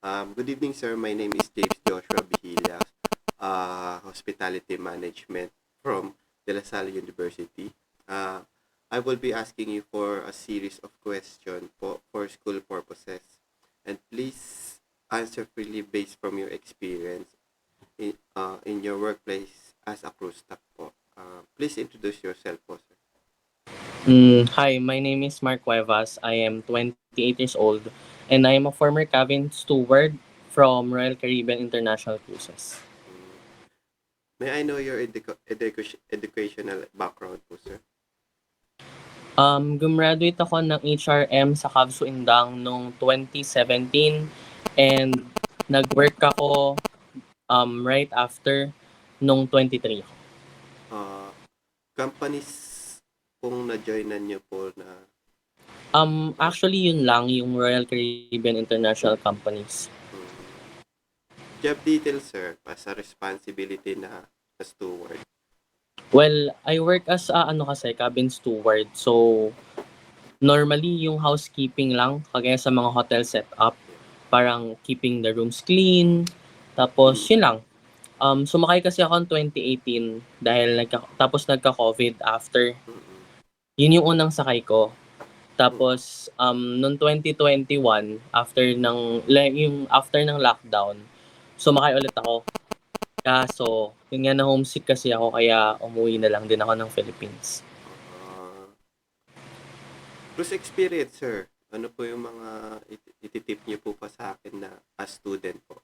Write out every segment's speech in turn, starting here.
Good evening, sir. My name is James Joshua Bihila, Hospitality Management from De La Salle University. Uh, I will be asking you for a series of questions for school purposes. And please answer freely based from your experience in your workplace as a crew staff po. Please introduce yourself po, sir. Hi, my name is Mark Cuevas. I am 28 years old and I am a former cabin steward from Royal Caribbean International Cruises. Mm, may I know your educational background po, sir? Gumraduate ako ng HRM sa Cavsu Indang noong 2017 and nag-work ako right after nung 23 ako. Uh, Companies kung na-joinan nyo po na Actually yun lang yung Royal Caribbean International Companies. mm, job details, sir, sa responsibility na steward. Well, I work as cabin steward. So normally yung housekeeping lang kagaya sa mga hotel setup, parang keeping the rooms clean. Tapos yun lang. Sumakay kasi ako in 2018 dahil tapos nagka-COVID after. Mm-mm. Yun yung unang sakay ko. Tapos noong 2021 after ng lockdown, sumakay ulit ako. Kaso, yun nga na homesick kasi ako kaya umuwi na lang din ako ng Philippines. Cruise experience, sir. Ano po yung mga ititip niyo po pa sa akin na as student po?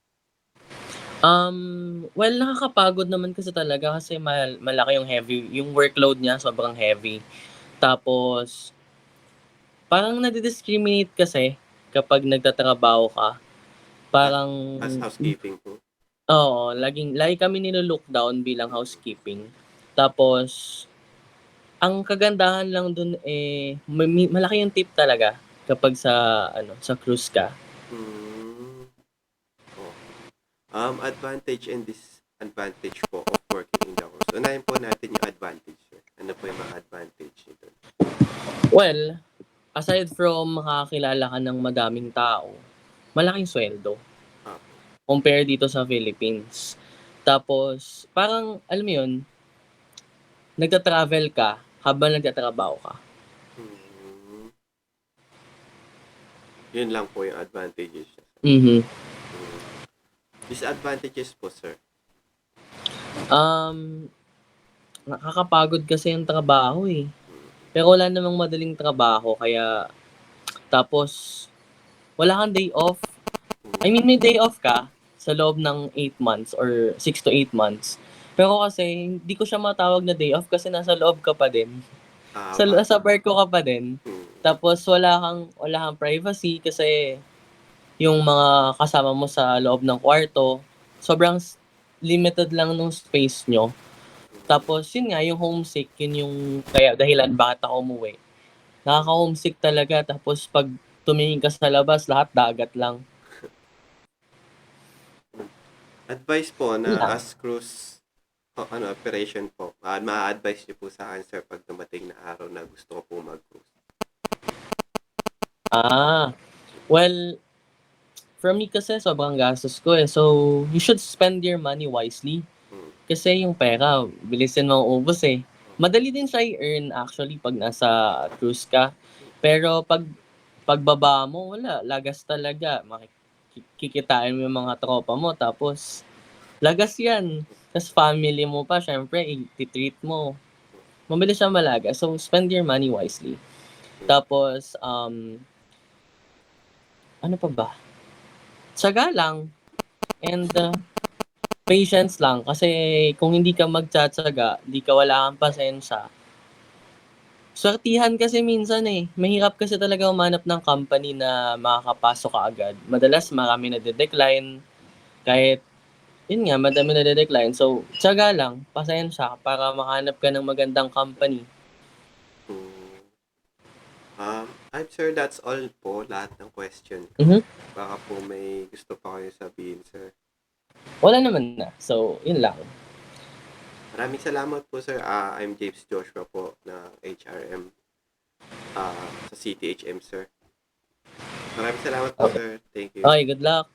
Well, nakakapagod naman kasi talaga kasi malaki yung workload niya, sobrang heavy. Tapos, parang nadi-discriminate kasi kapag nagtatrabaho ka. Parang, As housekeeping po? oo, lagi kami nilo-look down bilang housekeeping. Tapos, ang kagandahan lang dun malaki yung tip talaga kapag sa cruise ka. Okay. Advantage and disadvantage po of working in the cruise. Unahin po natin yung advantage, sir. Ano po yung mga advantage nito? Well, aside from makakilala ka ng madaming tao, malaking sweldo. Okay. Compare dito sa Philippines. Tapos, parang, alam mo yun, nagta-travel ka habang nagtatrabaho ka. Yun lang po yung advantages niya. Mm-hmm. Disadvantages po, sir? Nakakapagod kasi yung trabaho eh. Pero wala namang madaling trabaho kaya tapos wala kang day off. I mean, may day off ka sa loob ng 8 months or 6 to 8 months. Pero kasi hindi ko siya matawag na day off kasi nasa loob ka pa din. Sa barko ka pa din. Tapos wala kang privacy kasi yung mga kasama mo sa loob ng kwarto, sobrang limited lang nung space nyo. Tapos yun nga, yung homesick, yun yung kaya dahilan bakit ako umuwi. Nakaka-homesick talaga, tapos pag tumingin ka sa labas, lahat dagat lang. Advice po na as cruise operation po, ma-advise niyo po sa akin, sir, pag dumating na araw na gusto ko po mag-cruise. Well, for me kasi sobrang gastos ko eh. So, you should spend your money wisely. Kasi yung pera, bilisin mo ubos eh. Madali din siya i-earn actually pag nasa cruise ka. Pero pagbaba mo, wala. Lagas talaga. Kikitain mo yung mga tropa mo. Tapos, lagas yan. Tapos family mo pa, syempre, i-treat mo. Mabilis siya malaga. So, spend your money wisely. Tapos, ano pa ba? Tsaga lang. And, patience lang. Kasi kung hindi ka magtsatsaga, di ka wala kang pasensya. Swertihan kasi minsan eh. Mahirap kasi talaga umanap ng company na makakapasok ka agad. Madalas marami na de-decline. Kahit, yun nga, madami na de-decline. So, tsaga lang, pasensya para makahanap ka ng magandang company. I'm sure that's all po, lahat ng question ko. Baka po may gusto pa kayo sabihin, sir. Wala naman na. So, yun lang. Maraming salamat po, sir. I'm James Joshua po na HRM sa CTHM, sir. Maraming salamat po, sir. Thank you. Okay, good luck.